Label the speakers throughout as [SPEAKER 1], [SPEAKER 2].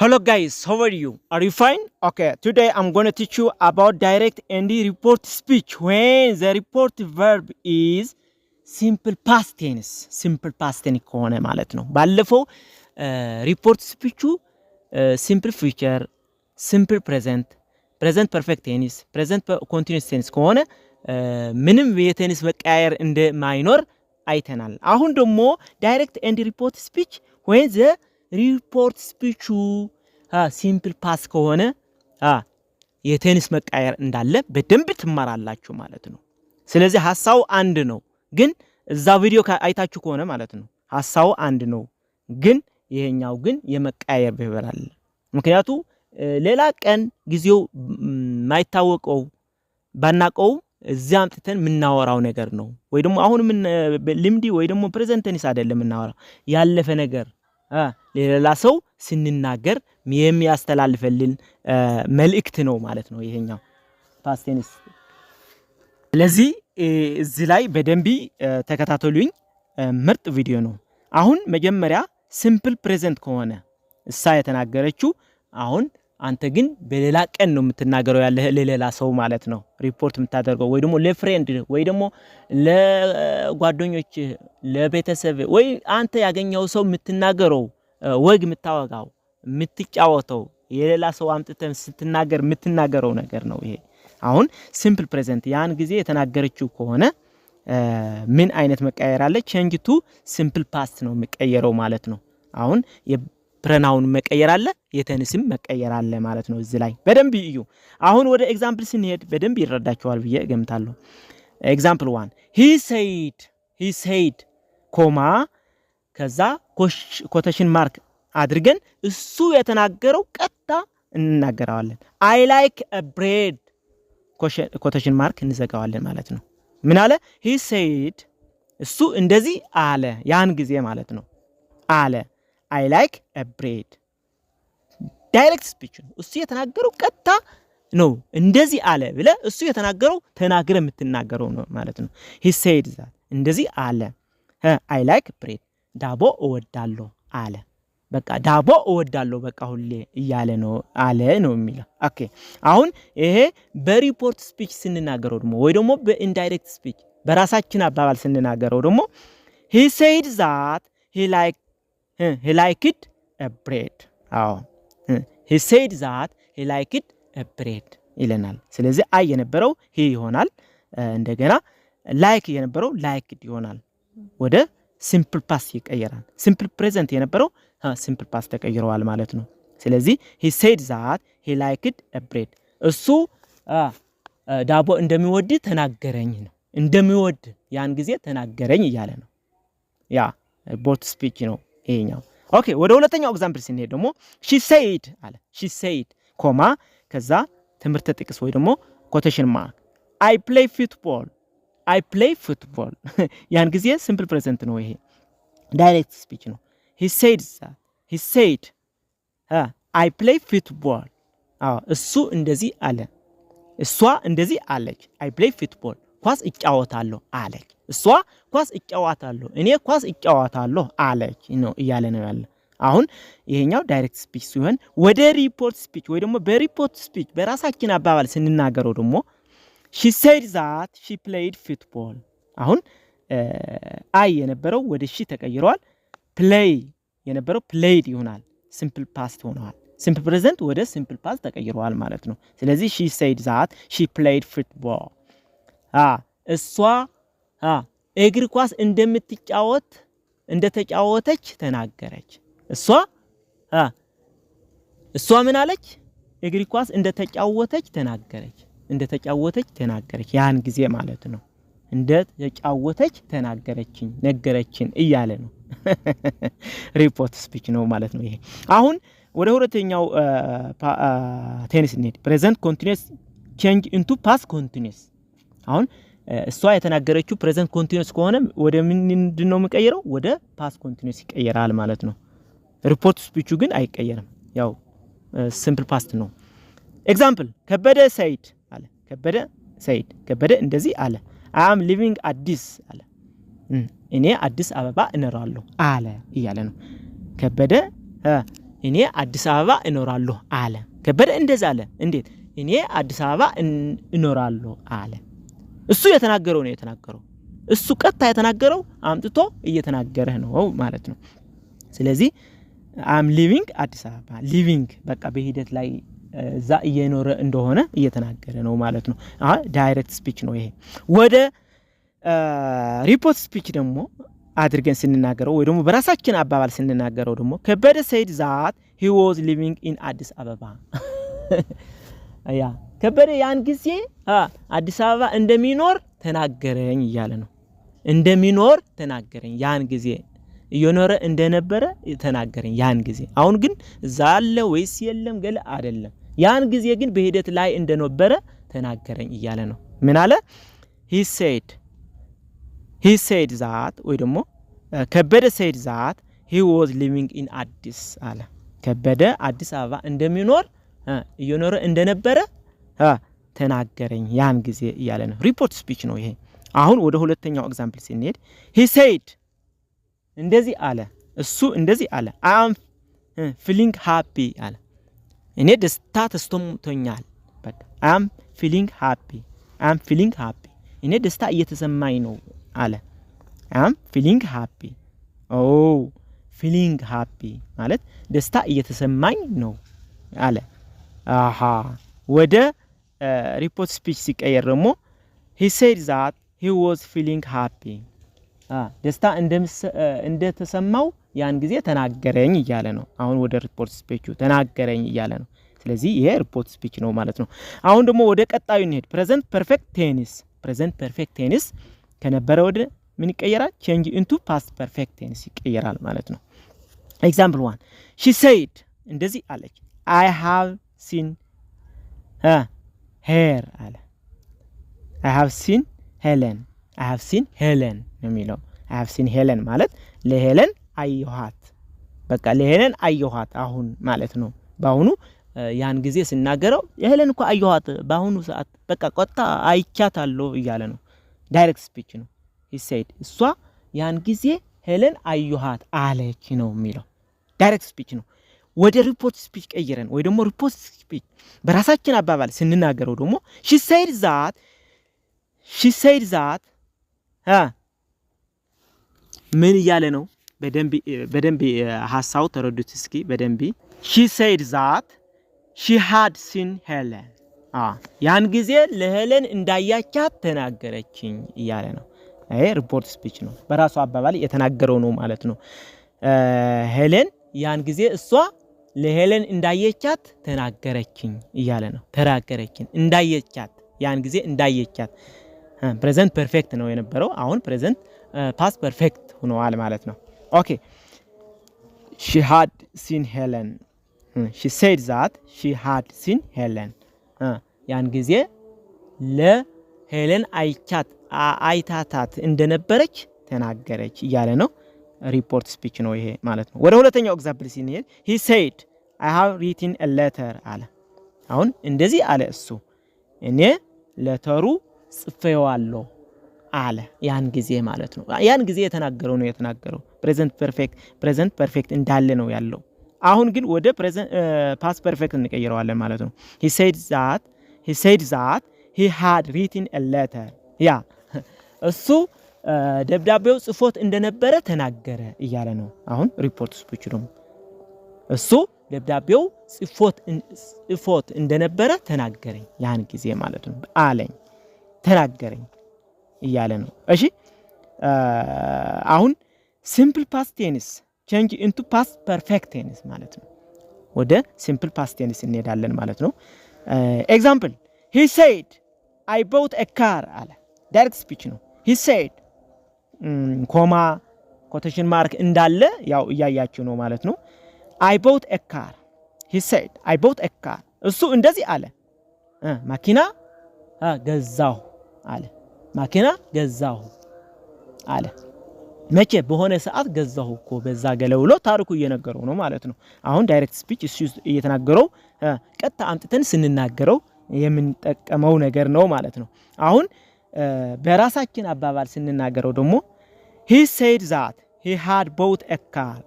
[SPEAKER 1] Hello guys, how are you? Are you fine? Okay, today I'm going to teach you about direct and report speech when the report verb is simple past tense. Simple past tense ከሆነ ማለት ነው። ባለፈው ሪፖርት ስፒቹ simple future, simple present, present perfect tense, present continuous tense ከሆነ ምንም የቴንስ መቀያየር እንደማይኖር አይተናል። አሁን ደግሞ direct and report speech when the ሪፖርት ስፒቹ ሲምፕል ፓስ ከሆነ የቴንስ መቃየር እንዳለ በደንብ ትማራላችሁ ማለት ነው። ስለዚህ ሐሳቡ አንድ ነው፣ ግን እዛ ቪዲዮ አይታችሁ ከሆነ ማለት ነው ሐሳቡ አንድ ነው፣ ግን ይሄኛው ግን የመቃየር በህበር አለ። ምክንያቱ ሌላ ቀን ጊዜው ማይታወቀው ባናቀው እዚያ አምጥተን ምናወራው ነገር ነው፣ ወይ ደግሞ አሁን ምን ልምዲ ወይ ደግሞ ፕሬዘንት ቴንስ አይደለም ምናወራው ያለፈ ነገር ሌላ ሰው ስንናገር የሚያስተላልፈልን መልእክት ነው ማለት ነው ይሄኛው ፓስት ቴንስ። ስለዚህ እዚህ ላይ በደንብ ተከታተሉኝ፣ ምርጥ ቪዲዮ ነው። አሁን መጀመሪያ ሲምፕል ፕሬዘንት ከሆነ እሳ የተናገረችው አሁን አንተ ግን በሌላ ቀን ነው የምትናገረው ያለ ለሌላ ሰው ማለት ነው ሪፖርት የምታደርገው፣ ወይ ደግሞ ለፍሬንድ ወይ ደግሞ ለጓደኞች ለቤተሰብ ወይ አንተ ያገኘው ሰው የምትናገረው ወግ የምታወጋው የምትጫወተው የሌላ ሰው አምጥተን ስትናገር የምትናገረው ነገር ነው ይሄ። አሁን ሲምፕል ፕሬዘንት ያን ጊዜ የተናገረችው ከሆነ ምን አይነት መቀየር አለ? ቼንጅ ቱ ሲምፕል ፓስት ነው የሚቀየረው ማለት ነው። አሁን ፕሮናውን መቀየር አለ፣ የቴንስም መቀየር አለ ማለት ነው። እዚህ ላይ በደንብ እዩ። አሁን ወደ ኤግዛምፕል ስንሄድ በደንብ ይረዳቸዋል ብዬ እገምታለሁ። ኤግዛምፕል 1 he said ኮማ ከዛ ኮቴሽን ማርክ አድርገን እሱ የተናገረው ቀጥታ እንናገራለን። I like a bread ኮቴሽን ማርክ እንዘጋዋለን ማለት ነው። ምን አለ? he said እሱ እንደዚህ አለ ያን ጊዜ ማለት ነው አለ I like a bread ዳይሬክት ስፒች ነው። እሱ የተናገረው ቀጥታ ነው እንደዚህ አለ ብለ እሱ የተናገረው ተናግረ የምትናገረው ነው ማለት ነው። he said that እንደዚህ አለ I like bread ዳቦ እወዳለሁ አለ። በቃ ዳቦ እወዳለሁ በቃ ሁሌ እያለ ነው አለ ነው የሚለው። ኦኬ አሁን ይሄ በሪፖርት ስፒች ስንናገረው ደግሞ ወይ ደግሞ በኢንዳይሬክት ስፒች በራሳችን አባባል ስንናገረው ደግሞ he said that he liked a bread he said that he liked a bread ይለናል። ስለዚህ አይ የነበረው he ይሆናል፣ እንደገና like የነበረው liked ይሆናል፣ ወደ ሲምፕል ፓስት ይቀየራል። ሲምፕል ፕሬዘንት የነበረው ሲምፕል ፓስት ተቀይሯል ማለት ነው። ስለዚህ he said that he liked a bread እሱ ዳቦ እንደሚወድ ተናገረኝ ነው፣ እንደሚወድ ያን ጊዜ ተናገረኝ እያለ ነው። ያ ቦት ስፒች ነው ይሄኛው። ኦኬ ወደ ሁለተኛው ኤግዛምፕል ስንሄድ ደግሞ she said አለ she said ኮማ ከዛ ትምህርት ጥቅስ ወይ ደግሞ ኮቴሽን ማርክ I play football ያን ጊዜ ሲምፕል ፕሬዘንት ነው ይሄ፣ ዳይሬክት ስፒች ነው። he said I play football እሱ እንደዚህ አለ፣ እሷ እንደዚህ አለች I play football ኳስ እጫወታለሁ አለች፣ እሷ ኳስ እጫወታለሁ እኔ ኳስ እጫወታለሁ አለች ነው እያለ ነው ያለ። አሁን ይሄኛው ዳይሬክት ስፒች ሲሆን ወደ ሪፖርት ስፒች ወይ ደግሞ በሪፖርት ስፒች በራሳችን አባባል ስንናገረው ደግሞ she said that she played football አሁን አይ የነበረው ወደ ሺ ተቀይሯል፣ play የነበረው played ይሆናል፣ ሲምፕል ፓስት ሆኗል። ሲምፕል ፕሬዘንት ወደ ሲምፕል ፓስት ተቀይሯል ማለት ነው። ስለዚህ she said that she played football እሷ እግር ኳስ እንደተጫወተች ተናገረች። እሷ ምን አለች? እግር ኳስ እንደተጫወተች ተናገረች ያን ጊዜ ማለት ነው። እንደተጫወተች ተናገረችኝ ነገረችን እያለ ነው። ሪፖርት ስፒች ነው ማለት ነው ይሄ። አሁን ወደ ሁለተኛው ቴንስ እንሂድ። ፕሬዘንት ኮንቲኒዩስ ቼንጅ ኢንቱ ፓስት ኮንቲኒዩስ። አሁን እሷ የተናገረችው ፕሬዘንት ኮንቲኒዩስ ከሆነ ወደ ምንድን ነው የሚቀየረው? ወደ ፓስት ኮንቲኒዩስ ይቀየራል ማለት ነው። ሪፖርት ስፒቹ ግን አይቀየርም፣ ያው ሲምፕል ፓስት ነው። ኤግዛምፕል ከበደ ሰይድ አለ። ከበደ እንደዚህ አለ I am living አዲስ አለ፣ እኔ አዲስ አበባ እኖራለሁ አለ እያለ ነው። ከበደ እኔ አዲስ አበባ እኖራለሁ አለ። ከበደ እንደዛ አለ። እንዴት? እኔ አዲስ አበባ እኖራለሁ አለ። እሱ የተናገረው ነው የተናገረው። እሱ ቀጥታ የተናገረው አምጥቶ እየተናገረ ነው ማለት ነው። ስለዚህ አም ሊቪንግ አዲስ አበባ ሊቪንግ በቃ በሂደት ላይ እዛ እየኖረ እንደሆነ እየተናገረ ነው ማለት ነው። ዳይሬክት ስፒች ነው ይሄ። ወደ ሪፖርት ስፒች ደግሞ አድርገን ስንናገረው ወይ ደግሞ በራሳችን አባባል ስንናገረው ደግሞ ከበደ said that he was living in አዲስ አበባ ያ ከበደ ያን ጊዜ አዲስ አበባ እንደሚኖር ተናገረኝ እያለ ነው። እንደሚኖር ተናገረኝ ያን ጊዜ እየኖረ እንደነበረ ተናገረኝ ያን ጊዜ። አሁን ግን እዛ አለ ወይስ የለም ገለ አይደለም። ያን ጊዜ ግን በሂደት ላይ እንደነበረ ተናገረኝ እያለ ነው። ምን አለ? he said that ወይ ደግሞ ከበደ said that he was living in አዲስ አለ። ከበደ አዲስ አበባ እንደሚኖር እየኖረ እንደነበረ ተናገረኝ ያን ጊዜ እያለ ነው። ሪፖርት ስፒች ነው ይሄ። አሁን ወደ ሁለተኛው ኤግዛምፕል ስንሄድ he said እንደዚህ አለ። እሱ እንደዚህ አለ I am feeling happy አለ። እኔ ደስታ ተሰምቶኛል። በቃ I am feeling happy እኔ ደስታ እየተሰማኝ ነው አለ። I am feeling happy feeling happy ማለት ደስታ እየተሰማኝ ነው አለ። ወደ ሪፖርት ስፒች ሲቀየር ደግሞ he said that he was feeling happy ደስታ እንደተሰማው ያን ጊዜ ተናገረኝ እያለ ነው። አሁን ወደ ሪፖርት ስፒቹ ተናገረኝ እያለ ነው። ስለዚህ ይሄ ሪፖርት ስፒች ነው ማለት ነው። አሁን ደግሞ ወደ ቀጣዩ እንሄድ። ፕሬዘንት ፐርፌክት ቴንስ ከነበረ ወደ ምን ይቀየራል? change into past perfect tense ይቀየራል ማለት ነው። ኤግዛምፕል 1 she said እንደዚህ አለች I have seen her አለ። I have seen Helen የሚለው I have seen Helen ማለት ለሄለን አየኋት። በቃ ለሄለን አየኋት አሁን ማለት ነው። ባሁኑ ያን ጊዜ ሲናገረው ሄለን እኮ አየኋት ባሁኑ ሰዓት በቃ ቆጣ አይቻታለሁ እያለ ነው። ዳይሬክት ስፒች ነው። he said እሷ ያን ጊዜ ሄለን አየኋት አለች ነው የሚለው። ዳይሬክት ስፒች ነው። ወደ ሪፖርት ስፒች ቀይረን ወይ ደግሞ ሪፖርት ስፒች በራሳችን አባባል ስንናገረው ደግሞ she said that ምን እያለ ነው? በደንብ ሐሳቡ ተረዱት እስኪ በደንብ። she said that she had seen Helen ያን ጊዜ ለሄለን እንዳያቻት ተናገረችኝ እያለ ነው። ይሄ ሪፖርት ስፒች ነው። በራሱ አባባል የተናገረው ነው ማለት ነው። ሄለን ያን ጊዜ እሷ ለሄለን እንዳየቻት ተናገረችኝ እያለ ነው። ተናገረችኝ እንዳየቻት ያን ጊዜ እንዳየቻት ፕሬዘንት ፐርፌክት ነው የነበረው። አሁን ፕሬዘንት ፓስት ፐርፌክት ሆኗል ማለት ነው። ኦኬ she had seen Helen she said that she had seen Helen ያን ጊዜ ለሄለን አይታታት እንደነበረች ተናገረች እያለ ነው። ሪፖርት ስፒች ነው ይሄ ማለት ነው። ወደ ሁለተኛው ኤግዛምፕል ሲንሄድ he said I have written a letter አለ። አሁን እንደዚህ አለ እሱ እኔ ለተሩ ጽፌዋለሁ አለ ያን ጊዜ ማለት ነው። ያን ጊዜ የተናገረው ነው የተናገረው። ፕሬዘንት ፐርፌክት እንዳለ ነው ያለው። አሁን ግን ወደ ፓስት ፐርፌክት እንቀይረዋለን ማለት ነው። he said that he had written a letter ያ እሱ ደብዳቤው ጽፎት እንደነበረ ተናገረ እያለ ነው። አሁን ሪፖርት ስፒች ነው። እሱ ደብዳቤው ጽፎት እንደነበረ ተናገረኝ ያን ጊዜ ማለት ነው። አለኝ ተናገረኝ እያለ ነው። እሺ አሁን ሲምፕል ፓስት ቴንስ change into past perfect tense ማለት ነው። ወደ ሲምፕል ፓስት ቴንስ እንሄዳለን ማለት ነው። ኤግዛምፕል he said I bought a car አለ። ዳይሬክት ስፒች ነው። he said ኮማ ኮቴሽን ማርክ እንዳለ ያው እያያችሁ ነው ማለት ነው። I bought a car he said I bought a car እሱ እንደዚህ አለ ማኪና ገዛሁ አለ። ማኪና ገዛሁ አለ። መቼ? በሆነ ሰዓት ገዛሁ እኮ በዛ ገለውሎ ታሪኩ እየነገረው ነው ማለት ነው። አሁን ዳይሬክት ስፒች እሱ እየተናገረው ቀጥታ አምጥተን ስንናገረው የምንጠቀመው ነገር ነው ማለት ነው። አሁን በራሳችን አባባል ስንናገረው ደግሞ he said that he had bought a car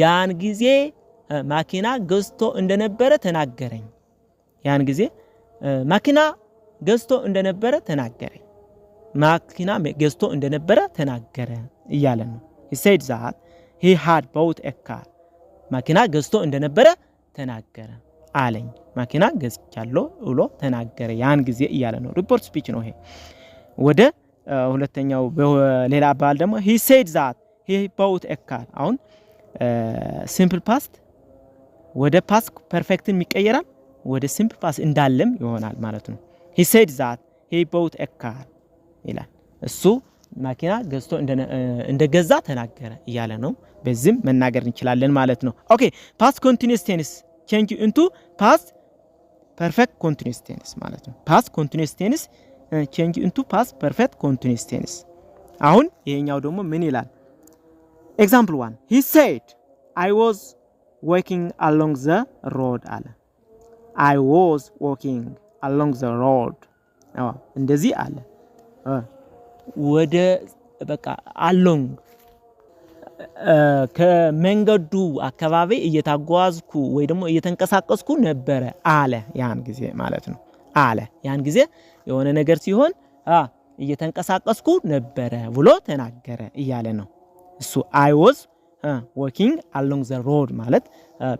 [SPEAKER 1] ያን ጊዜ ማኪና ገዝቶ እንደነበረ ተናገረኝ ያን ጊዜ ማኪና ገዝቶ እንደነበረ ተናገረኝ ማኪና ገዝቶ እንደነበረ ተናገረ እያለ ነው he said that he had bought a car ማኪና ገዝቶ እንደነበረ ተናገረ አለኝ ማኪና ገዝቻለሁ ብሎ ተናገረ ያን ጊዜ እያለ ነው ሪፖርት ስፒች ነው ይሄ ወደ ሁለተኛው በሌላ አባባል ደግሞ he said that he bought a car አሁን simple past ወደ past perfect የሚቀየራል ወደ simple past እንዳለም ይሆናል ማለት ነው he said that he bought a car ይላል እሱ ማኪና ገዝቶ እንደገዛ ተናገረ እያለ ነው በዚህም መናገር እንችላለን ማለት ነው ኦኬ past continuous tense change into past perfect continuous tense ማለት ነው past continuous tense change into past perfect continuous tense አሁን ይሄኛው ደግሞ ምን ይላል example 1 he said I was walking along the road አለ I was walking along the road እንደዚህ አለ ወደ በቃ along ከመንገዱ አካባቢ እየታጓዝኩ ወይ ደግሞ እየተንቀሳቀስኩ ነበር አለ ያን ጊዜ ማለት ነው አለ ያን ጊዜ የሆነ ነገር ሲሆን እየተንቀሳቀስኩ ነበር ብሎ ተናገረ እያለ ነው እሱ I was walking along the road ማለት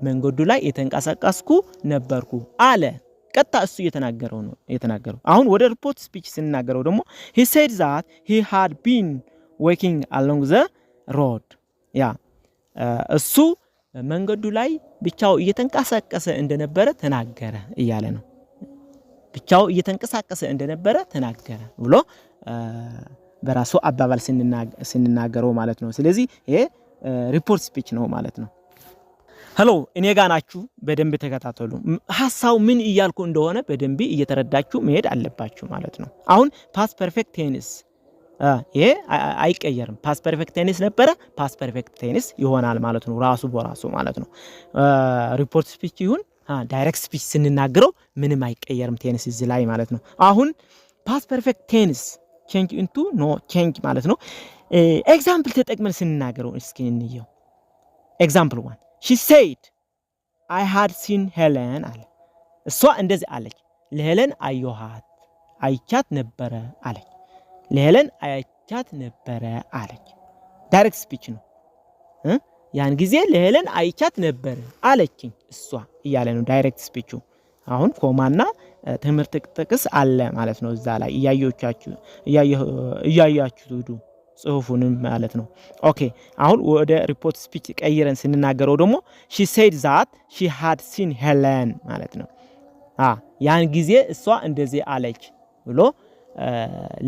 [SPEAKER 1] መንገዱ ላይ እየተንቀሳቀስኩ ነበርኩ አለ ቀጣ እሱ የተናገረው አሁን ወደ ሪፖርት ስፒች ስንናገረው ደግሞ he said that he had been walking along the road ያ እሱ መንገዱ ላይ ብቻው እየተንቀሳቀሰ እንደነበረ ተናገረ እያለ ነው ብቻው እየተንቀሳቀሰ እንደነበረ ተናገረ ብሎ በራሱ አባባል ስንናገረው ማለት ነው ስለዚህ ይሄ ሪፖርት ስፒች ነው ማለት ነው ሄሎ እኔ ጋር ናችሁ በደንብ ተከታተሉ ሐሳው ምን ይያልኩ እንደሆነ በደንብ እየተረዳችሁ መሄድ አለባችሁ ማለት ነው አሁን past perfect tense ይሄ አይቀየርም past perfect tense ነበረ past perfect tense ይሆናል ማለት ነው ራሱ በራሱ ማለት ነው ሪፖርት ስፒች ይሁን ዳይሬክት ስፒች ስንናገረው ምንም አይቀየርም ቴንስ እዚህ ላይ ማለት ነው አሁን past perfect tense change into no change ማለት ነው ኤግዛምፕል ተጠቅመን ስንናገረው እስኪ እንየው example 1 she said I had seen Helen አለ እሷ እንደዚህ አለች ለሄለን አይቻት ነበረ አለች ለሄለን አይቻት ነበረ አለች ዳይሬክት ስፒች ነው ያን ጊዜ ለሄለን አይቻት ነበረ አለችኝ እሷ እያለ ነው ዳይሬክት ስፒቹ አሁን ኮማና ትምህርት ጥቅስ አለ ማለት ነው እዛ ላይ እያያችሁ ሄዱ ጽሁፉንም ማለት ነው ኦኬ አሁን ወደ ሪፖርት ስፒች ቀይረን ስንናገረው ደግሞ she said that she had seen Helen ማለት ነው ያን ጊዜ እሷ እንደዚህ አለች ብሎ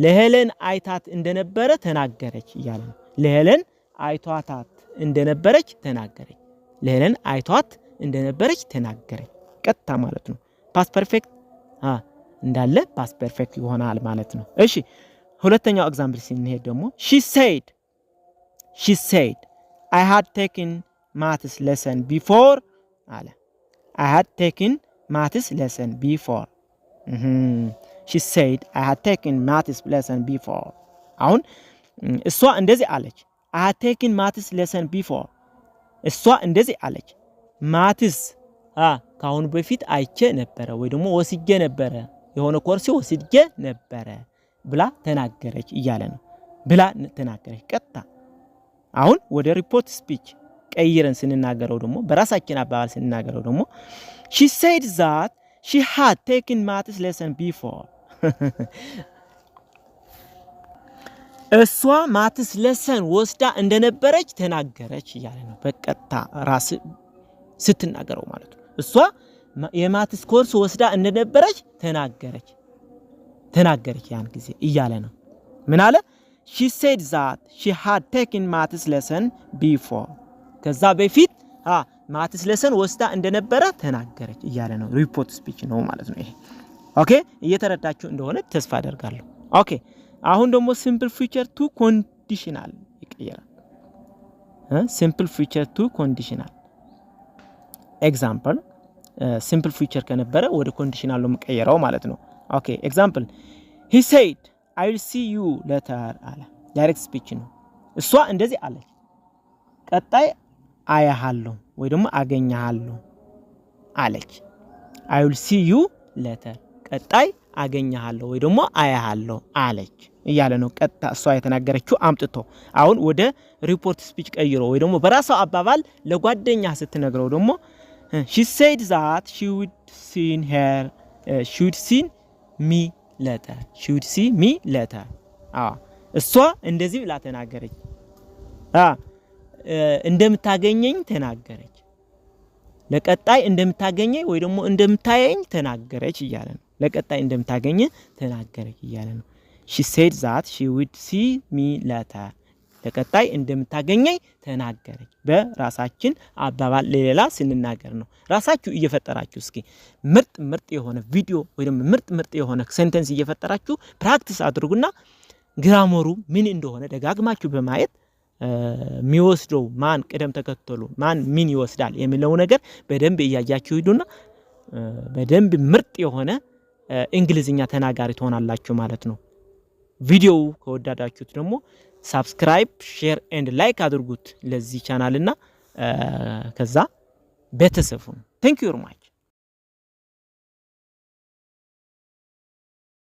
[SPEAKER 1] ለሄለን አይታት እንደነበረ ተናገረች እያለ ነው ለሄለን አይቷታት እንደነበረች ተናገረች ለሄለን አይቷት እንደነበረች ተናገረች ቀጥታ ማለት ነው past perfect እንዳለ past perfect ይሆናል ማለት ነው እሺ ሁለተኛው ኤግዛምፕል ስንሄድ ደግሞ she said I had taken maths lesson before አለ I had taken maths lesson before she said I had taken maths lesson before አሁን እሷ እንደዚህ አለች I had taken maths lesson before እሷ እንደዚህ አለች maths ካሁን በፊት አይቼ ነበር ወይ ደግሞ ወስጄ ነበር የሆነ ኮርስ ወስጄ ነበር ብላ ተናገረች እያለ ነው ብላ ተናገረች ቀጥታ አሁን ወደ ሪፖርት ስፒች ቀይረን ስንናገረው ደግሞ በራሳችን አባባል ስንናገረው ደግሞ she said that she had taken maths lesson before እሷ ማትስ ለሰን ወስዳ እንደነበረች ተናገረች እያለ ነው በቀጥታ ራስ ስትናገረው ማለት ነው እሷ የማትስ ኮርስ ወስዳ እንደነበረች ተናገረች ያን ጊዜ እያለ ነው ምን አለ she said that she had taken maths lesson before ከዛ በፊት ማትስ ለሰን ወስዳ እንደነበረ ተናገረች እያለ ነው ሪፖርት ስፒች ነው ማለት ነው ይሄ ኦኬ እየተረዳችሁ እንደሆነ ተስፋ አደርጋለሁ ኦኬ አሁን ደግሞ simple future to conditional ይቀየራል simple future to conditional example simple future ከነበረ ወደ conditional ነው መቀየራው ማለት ነው ኦኬ example he said I will see you later አለ ዳይሬክት ስፒች ነው እሷ እንደዚህ አለች ቀጣይ አያሃለሁ ወይ ደግሞ አገኛሃለሁ አለች። I will see you later ቀጣይ አገኛሃለሁ ወይ ደግሞ አያሃለሁ አለች እያለ ነው ቀጥታ እሷ የተናገረችው አምጥቶ። አሁን ወደ ሪፖርት ስፒች ቀይሮ ወይ ደግሞ በራሷ አባባል ለጓደኛ ስትነግረው ደግሞ she said that she would see me later እሷ እንደዚህ ብላ ተናገረች። እንደምታገኘኝ ተናገረች። ለቀጣይ እንደምታገኘኝ ወይ ደግሞ እንደምታየኝ ተናገረች እያለ ነው። ለቀጣይ እንደምታገኘ ተናገረች እያለ ነው። she said that she would see me later ለቀጣይ እንደምታገኘኝ ተናገረች። በራሳችን አባባል ለሌላ ስንናገር ነው። ራሳችሁ እየፈጠራችሁ እስኪ ምርጥ የሆነ ቪዲዮ ወይ ደግሞ ምርጥ የሆነ ሴንተንስ እየፈጠራችሁ ፕራክቲስ አድርጉና ግራመሩ ምን እንደሆነ ደጋግማችሁ በማየት የሚወስደው ማን ቅደም ተከተሉ ማን ምን ይወስዳል የሚለው ነገር በደንብ እያያችሁ ሂዱና በደንብ ምርጥ የሆነ እንግሊዝኛ ተናጋሪ ትሆናላችሁ ማለት ነው። ቪዲዮው ከወደዳችሁት ደግሞ ሰብስክራይብ፣ ሼር ኤንድ ላይክ አድርጉት ለዚህ ቻናልና ከዛ ቤተሰብ ሁኑ። Thank you very much.